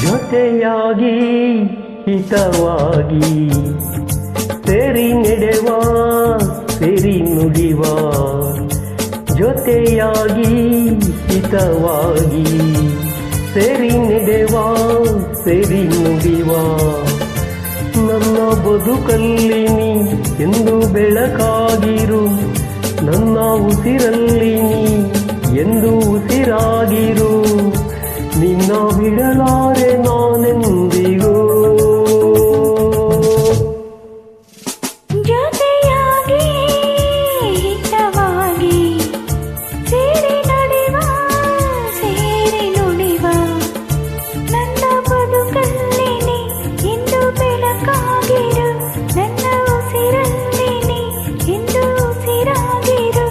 ಜೊತೆಯಾಗಿ ಹಿತವಾಗಿ ಸೇರಿ ನಡೆವ ಸೇರಿ ನುಡಿವ ಜೊತೆಯಾಗಿ ಹಿತವಾಗಿ ಸೇರಿ ನಡೆವ ಸೇರಿ ನುಡಿವ ನನ್ನ ಬದುಕಲ್ಲಿ ನೀ ಎಂದು ಬೆಳಕಾಗಿರು ನನ್ನ ಉಸಿರಲ್ಲಿ ನೀ ಎಂದು ಉಸಿರಾಗಿರು ನಿನ್ನ ಬಿಡಲಾರೆ ನಾನೆಂದಿಗೂ ಜೊತೆಯಾಗಿ ಹಿತವಾಗಿ ಸೇರಿ ನಡೆವ ಸೇರಿ ನುಡಿವ ನನ್ನ ಬದುಕಲ್ಲಿ ನೀ ಎಂದು ಬೆಳಕಾಗಿರು ನನ್ನ ಉಸಿರಲ್ಲಿ ನೀ ಎಂದು ಉಸಿರಾಗಿರು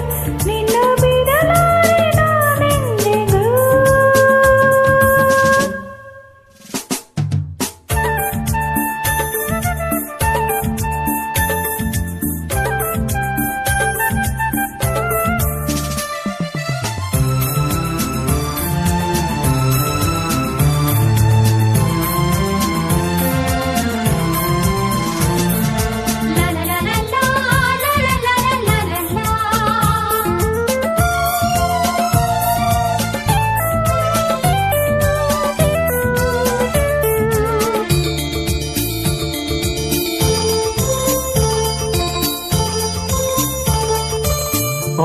ನಿನ್ನ ಬಿಡಲಾರೆ ನಾನೆಂದಿಗೂ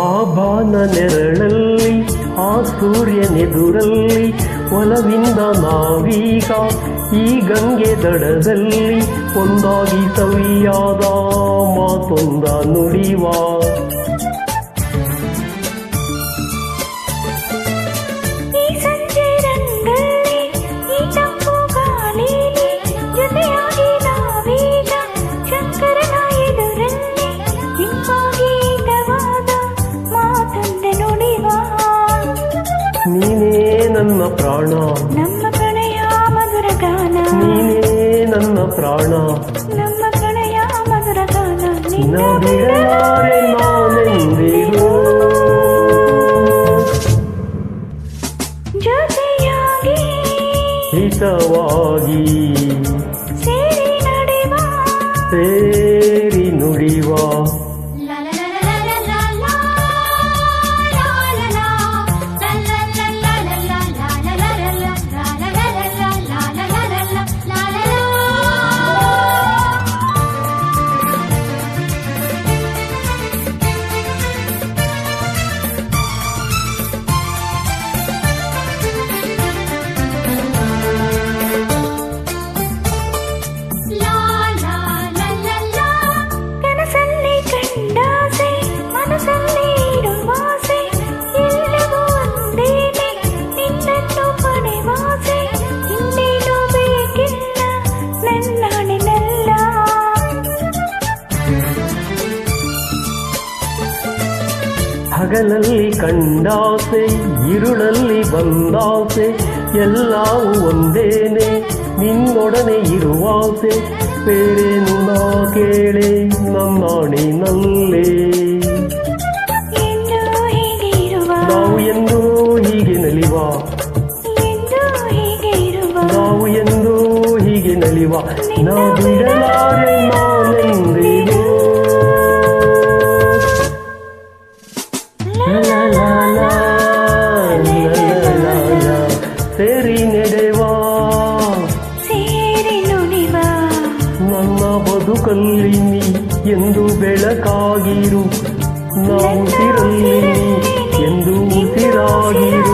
ಆ ಬಾನ ನೆರಳಲ್ಲಿ ಆ ಸೂರ್ಯನೆದುರಲ್ಲಿ ಒಲವಿಂದ ನಾವೀಗ ಈ ಗಂಗೆ ದಡದಲ್ಲಿ ಒಂದಾಗಿ ಸವಿಯಾದ ಮಾತೊಂದ ನುಡಿವ ಈ ಸಂಜೆ ರಂಗಲ್ಲಿ ಈ ತಂಪು ಗಾಳಿಲಿ ಜೊತೆಯಾಗಿ ನಾವೀಗ ಶಂಕರನ ಎದುರಲ್ಲಿ ಇಂಪಾಗಿ ಹಿತವಾದ ಮಾತೊಂದೆ ನುಡಿವ ನೀನೇ ನನ್ನ ಪ್ರಾಣ ನಮ್ಮ ಪ್ರಣಯ ಮಧುರ ಗಾನ ನೀನೇ ನನ್ನ ಪ್ರಾಣ ನಮ್ಮ ಪ್ರಣಯ ಮಧುರ ಗಾನ ನಿನ್ನ ಬಿಡಲಾರೆ ನಾನೆಂದಿಗೂ ಜೊತೆಯಾಗಿ ಹಿತವಾಗಿ ಸೇರಿ ನಡೆವ ಸೇರಿ ನುಡಿವ ಕನಸಲ್ಲಿ ಕಂಡಾಸೆ ಮನಸ್ಸಲ್ಲಿ ಇರುವಾಸೆ ಎಲ್ಲವೂ ಒಂದೇನೆ ನಿನ್ನನ್ನು ಪಡೆವಾಸೆ ಇನ್ನೇನು ಬೇಕಿಲ್ಲ ನನ್ನಾಣಿನಲ್ಲ ಹಗಲಲ್ಲಿ ಕಂಡಾಸೆ ಇರುಳಲ್ಲಿ ಬಂದಾಸೆ ಎಲ್ಲವೂ ಒಂದೇನೆ ನಿನ್ನೊಡನೆ ಇರುವಾಸೆ ಬೇರೇನು ನಾ ಕೇಳೆ ನನ್ನಾಣಿನಲ್ಲೇ ಎಂದು ಹೀಗೆ ಇರುವ ನಾವು ಎಂದು ಹೀಗೆ ನಲಿವ ಎಂದು ಹೀಗೆ ಇರುವ ನಾವು ಎಂದು ಹೀಗೆ ನಲಿವ ನಾ ಬಿಡಲಾರೆ ನಾನೆಂದಿಗೂ ಸೇರಿ ನಡೆವ ಸೇರಿ ನುಡಿವ ನನ್ನ ಬದುಕಲ್ಲಿ ನೀ ಎಂದು ಬೆಳಕಾಗಿರು ನಾ ಉಸಿರಲ್ಲಿ ನೀ ಎಂದು ಉಸಿರಾಗಿರು